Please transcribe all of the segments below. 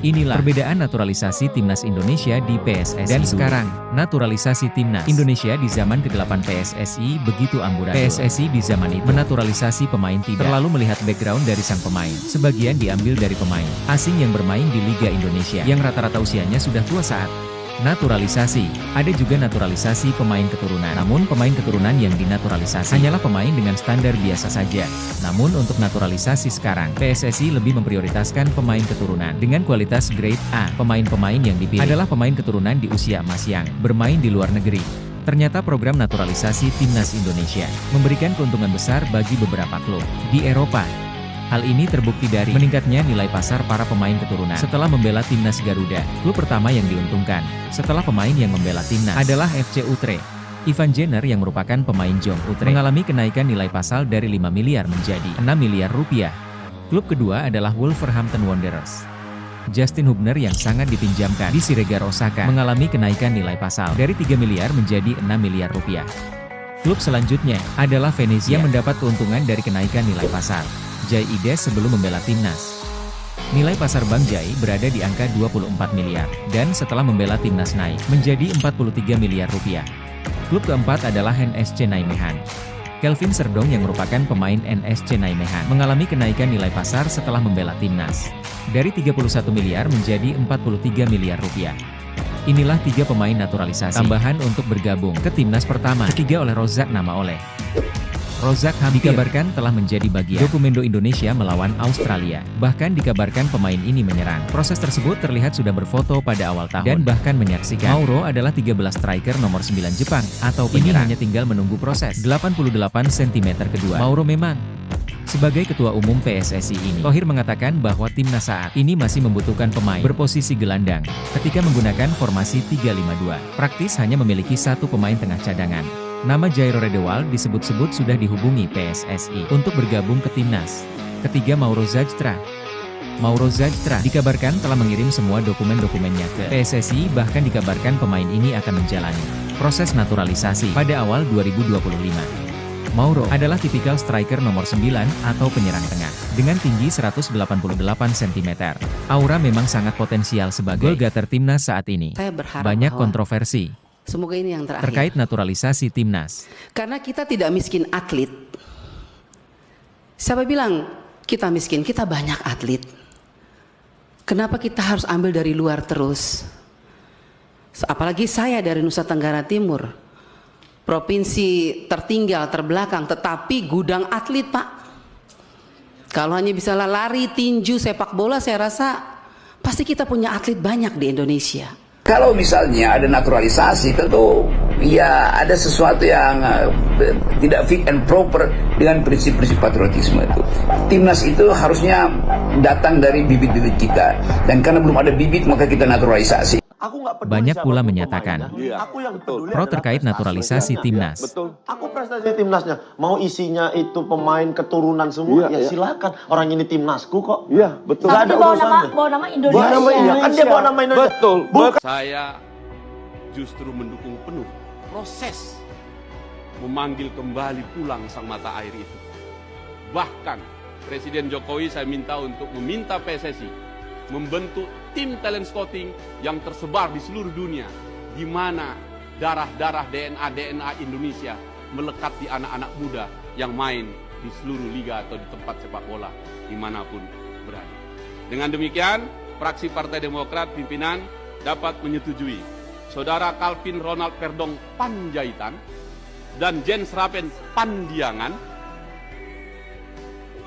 Inilah perbedaan naturalisasi timnas Indonesia di PSSI. Dan sekarang, naturalisasi timnas Indonesia di zaman ke-8 PSSI begitu amburadul. PSSI di zaman itu menaturalisasi pemain tidak terlalu melihat background dari sang pemain. Sebagian diambil dari pemain asing yang bermain di Liga Indonesia, yang rata-rata usianya sudah tua saat naturalisasi. Ada juga naturalisasi pemain keturunan. Namun pemain keturunan yang dinaturalisasi hanyalah pemain dengan standar biasa saja. Namun untuk naturalisasi sekarang, PSSI lebih memprioritaskan pemain keturunan dengan kualitas grade A. Pemain-pemain yang dipilih adalah pemain keturunan di usia emas yang bermain di luar negeri. Ternyata program naturalisasi timnas Indonesia memberikan keuntungan besar bagi beberapa klub di Eropa. Hal ini terbukti dari meningkatnya nilai pasar para pemain keturunan setelah membela timnas Garuda. Klub pertama yang diuntungkan setelah pemain yang membela timnas adalah FC Utrecht. Ivan Jenner yang merupakan pemain Jong Utrecht mengalami kenaikan nilai pasar dari 5 miliar menjadi 6 miliar rupiah. Klub kedua adalah Wolverhampton Wanderers. Justin Hubner yang sangat dipinjamkan di Siregar Osaka mengalami kenaikan nilai pasar dari 3 miliar menjadi 6 miliar rupiah. Klub selanjutnya adalah Venezia yang mendapat keuntungan dari kenaikan nilai pasar Jai Ides sebelum membela timnas. Nilai pasar Bang Jai berada di angka 24 miliar, dan setelah membela timnas naik menjadi 43 miliar rupiah. Klub keempat adalah NSC Nijmegen. Kelvin Serdong yang merupakan pemain NSC Nijmegen mengalami kenaikan nilai pasar setelah membela timnas dari 31 miliar menjadi 43 miliar rupiah. Inilah 3 pemain naturalisasi tambahan untuk bergabung ke timnas pertama. Ketiga oleh Rozak nama oleh Rozak hampir dikabarkan telah menjadi bagian Dokumendo Indonesia melawan Australia. Bahkan dikabarkan pemain ini menyerang. Proses tersebut terlihat sudah berfoto pada awal tahun dan bahkan menyaksikan Mauro adalah 13 striker nomor 9 Jepang atau penyerang. Ini hanya tinggal menunggu proses 88 cm kedua. Mauro memang sebagai ketua umum PSSI ini, Thohir mengatakan bahwa timnas saat ini masih membutuhkan pemain berposisi gelandang. Ketika menggunakan formasi 3-5-2, praktis hanya memiliki satu pemain tengah cadangan. Nama Jairo Redewald disebut-sebut sudah dihubungi PSSI untuk bergabung ke timnas. Ketiga Mauro Zajtra. Mauro Zajtra dikabarkan telah mengirim semua dokumen-dokumennya ke PSSI, bahkan dikabarkan pemain ini akan menjalani proses naturalisasi pada awal 2025. Mauro adalah tipikal striker nomor 9 atau penyerang tengah dengan tinggi 188 cm. Aura memang sangat potensial sebagai goal getter timnas saat ini. Banyak kontroversi semoga ini yang terakhir terkait naturalisasi timnas. Karena kita tidak miskin atlet. Siapa bilang kita miskin? Kita banyak atlet. Kenapa kita harus ambil dari luar terus? Apalagi saya dari Nusa Tenggara Timur, provinsi tertinggal, terbelakang, tetapi gudang atlet, Pak. Kalau hanya bisa lari, tinju, sepak bola, saya rasa pasti kita punya atlet banyak di Indonesia. Kalau misalnya ada naturalisasi, tentu ya ada sesuatu yang tidak fit and proper dengan prinsip-prinsip patriotisme itu. Timnas itu harusnya datang dari bibit-bibit kita, dan karena belum ada bibit maka kita naturalisasi. Banyak pula menyatakan pro terkait naturalisasi timnas. Betul. Aku prestasi timnasnya, mau isinya itu pemain keturunan semua, ya silakan. Orang ini timnasku kok. Iya, betul. Tapi dia bawa nama Indonesia. Bawa nama Indonesia. Kan dia bawa nama Indonesia. Betul. Bukan. Saya justru mendukung penuh proses memanggil kembali pulang sang mata air itu. Bahkan Presiden Jokowi saya minta untuk meminta PSSI membentuk tim talent scouting yang tersebar di seluruh dunia, di mana darah-darah DNA Indonesia melekat di anak-anak muda yang main di seluruh liga atau di tempat sepak bola dimanapun berada. Dengan demikian, fraksi Partai Demokrat pimpinan dapat menyetujui Saudara Calvin Ronald Perdong Panjaitan dan Jens Raven Pandiangan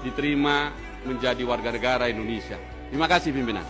diterima menjadi warga negara Indonesia. Terima kasih pimpinan.